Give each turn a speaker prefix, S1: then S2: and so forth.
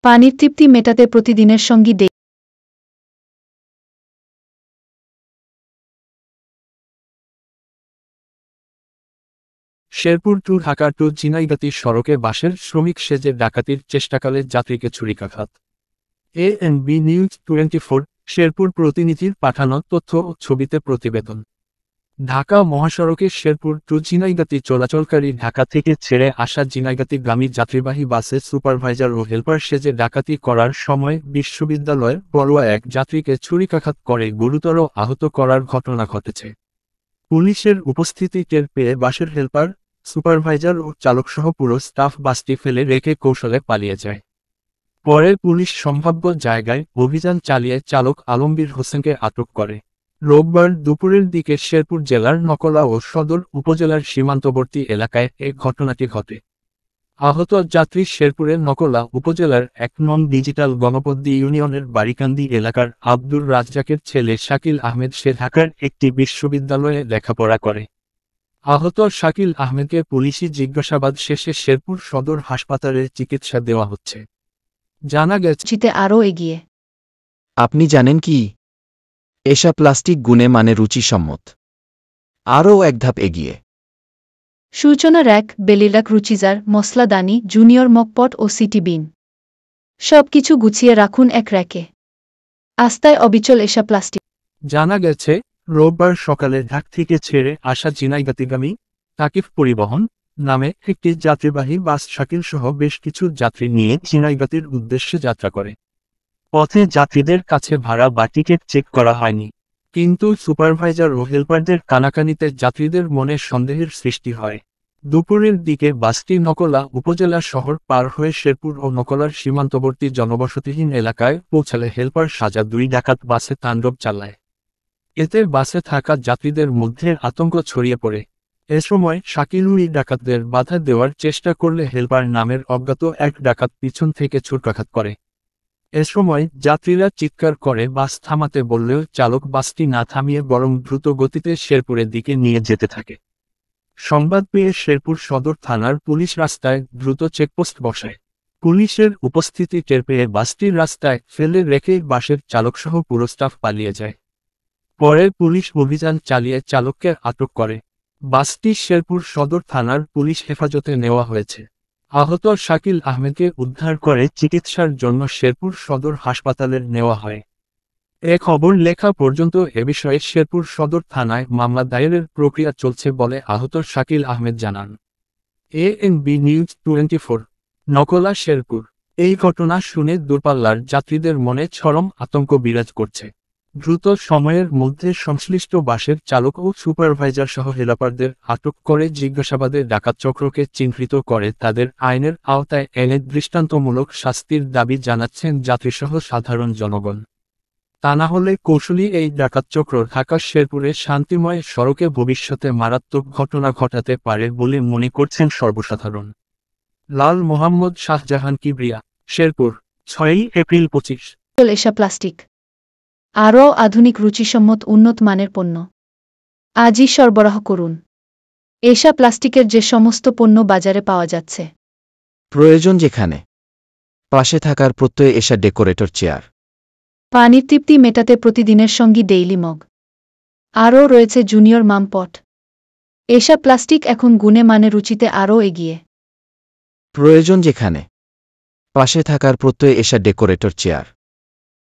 S1: পানির তৃপ্তি মেটাতে প্রতিদিনের সঙ্গী ডে
S2: শেরপুর টু ঢাকা টু ঝিনাইগাতি সড়কে বাসের শ্রমিক সেজে ডাকাতির চেষ্টাকালে যাত্রীকে ছুরিকাঘাত। এএনবি নিউজ 24 শেরপুর প্রতিনিধির পাঠানো তথ্য ও ছবিতে প্রতিবেদন। ঢাকা মহাসড়কে শেরপুর টু ঝিনাইগাতি চলাচলকারী ঢাকা থেকে ছেড়ে আসা ঝিনাইগাতিগামী যাত্রীবাহী বাসে সুপারভাইজার ও হেলপার সেজে ডাকাতি করার সময় বিশ্ববিদ্যালয়ের পড়ুয়া এক যাত্রীকে ছুরিকাঘাত করে গুরুতর আহত করার ঘটনা ঘটেছে। পুলিশের উপস্থিতি টের পেয়ে বাসের হেলপার, সুপারভাইজার ও চালকসহ পুরো স্টাফ বাসটি ফেলে রেখে কৌশলে পালিয়ে যায়। পরে পুলিশ সম্ভাব্য জায়গায় অভিযান চালিয়ে চালক আলমগীর হোসেনকে আটক করে। রোববার দুপুরের দিকে শেরপুর জেলার নকলা ও সদর উপজেলার সীমান্তবর্তী এলাকায় এ ঘটনাটি ঘটে। আহত যাত্রী শেরপুরের নকলা উপজেলার ১ নং ডিজিটাল গণপদ্দি ইউনিয়নের বাড়িকান্দি এলাকার আব্দুর রাজ্জাকের ছেলে শাকিল আহমেদ। সে ঢাকার একটি বিশ্ববিদ্যালয়ে লেখাপড়া করে। আহত শাকিল আহমেদকে পুলিশি জিজ্ঞাসাবাদ শেষে শেরপুর সদর হাসপাতালে চিকিৎসা দেওয়া হচ্ছে। জানা গেছে
S1: জিতে আরও এগিয়ে।
S3: আপনি জানেন কি এসা প্লাস্টিক গুণে মানে রুচিসম্মত, আরও এক ধাপ এগিয়ে।
S1: সূচনা র্যাক, বেলিরাক, রুচিজার, মসলাদানি, জুনিয়র মকপট ও সিটি বিন সবকিছু গুছিয়ে রাখুন এক র্যাকে। আস্তায় অবিচল এসা প্লাস্টিক।
S2: জানা গেছে রোববার সকালে ঢাকা থেকে ছেড়ে আসা ঝিনাইগাতিগামী তাকিফ পরিবহন নামে একটি যাত্রীবাহী বাস শাকিল সহ বেশ কিছু যাত্রী নিয়ে ঝিনাইগাতির উদ্দেশ্যে যাত্রা করে। পথে যাত্রীদের কাছে ভাড়া বা টিকিট চেক করা হয়নি, কিন্তু সুপারভাইজার ও হেলপারদের কানাকানিতে যাত্রীদের মনে সন্দেহের সৃষ্টি হয়। দুপুরের দিকে বাসটি নকলা উপজেলা শহর পার হয়ে শেরপুর ও নকলার সীমান্তবর্তী জনবসতিহীন এলাকায় পৌঁছালে হেলপার সাজা ২ ডাকাত বাসে তাণ্ডব চালায়। এতে বাসে থাকা যাত্রীদের মধ্যে আতঙ্ক ছড়িয়ে পড়ে। এ সময় শাকিলুই ডাকাতদের বাধা দেওয়ার চেষ্টা করলে হেলপার নামের অজ্ঞাত এক ডাকাত পিছন থেকে ছুরিকাঘাত করে। এ সময় যাত্রীরা চিৎকার করে বাস থামাতে বললেও চালক বাসটি না থামিয়ে বরং দ্রুত গতিতে শেরপুরের দিকে নিয়ে যেতে থাকে। সংবাদ পেয়ে শেরপুর সদর থানার পুলিশ রাস্তায় দ্রুত চেকপোস্ট বসায়। পুলিশের উপস্থিতি টের পেয়ে বাসটি রাস্তায় ফেলে রেখে বাসের চালকসহ পুরো স্টাফ পালিয়ে যায়। পরে পুলিশ অভিযান চালিয়ে চালককে আটক করে। বাসটি শেরপুর সদর থানার পুলিশ হেফাজতে নেওয়া হয়েছে। আহত শাকিল আহমেদকে উদ্ধার করে চিকিৎসার জন্য শেরপুর সদর হাসপাতালে নেওয়া হয়। এ খবর লেখা পর্যন্ত এ বিষয়ে শেরপুর সদর থানায় মামলা দায়েরের প্রক্রিয়া চলছে বলে আহত শাকিল আহমেদ জানান। ANB news 24 Nakla Sherpur. এই ঘটনা শুনে দূরপাল্লার যাত্রীদের মনে চরম আতঙ্ক বিরাজ করছে। দ্রুত সময়ের মধ্যে সংশ্লিষ্ট বাসের চালক ও সুপারভাইজার সহ হেলপারদের আটক করে জিজ্ঞাসাবাদে ডাকাত চক্রকে চিহ্নিত করে তাদের আইনের আওতায় এনে দৃষ্টান্তমূলক শাস্তির দাবি জানাচ্ছেন যাত্রীসহ সাধারণ জনগণ। তা না হলে কৌশলী এই ডাকাত চক্র ঢাকা শেরপুরে শান্তিময় সড়কে ভবিষ্যতে মারাত্মক ঘটনা ঘটাতে পারে বলে মনে করছেন সর্বসাধারণ। লাল মোহাম্মদ শাহজাহান কিবরিয়া, শেরপুর, ৬ এপ্রিল ২৫।
S1: এসা প্লাস্টিক আরও আধুনিক রুচিসম্মত উন্নত মানের পণ্য আজই সরবরাহ করুন। এসা প্লাস্টিকের যে সমস্ত পণ্য বাজারে পাওয়া যাচ্ছে,
S3: প্রয়োজন যেখানে, পাশে থাকার প্রত্যয়ে এসা ডেকোরেটর চেয়ার।
S1: পানির তৃপ্তি মেটাতে প্রতিদিনের সঙ্গী ডেইলি মগ। আরও রয়েছে জুনিয়র মামপট। এসা প্লাস্টিক এখন গুণে মানে রুচিতে আরও এগিয়ে।
S3: প্রয়োজন যেখানে, পাশে থাকার প্রত্যয়ে এসা ডেকোরেটর চেয়ার।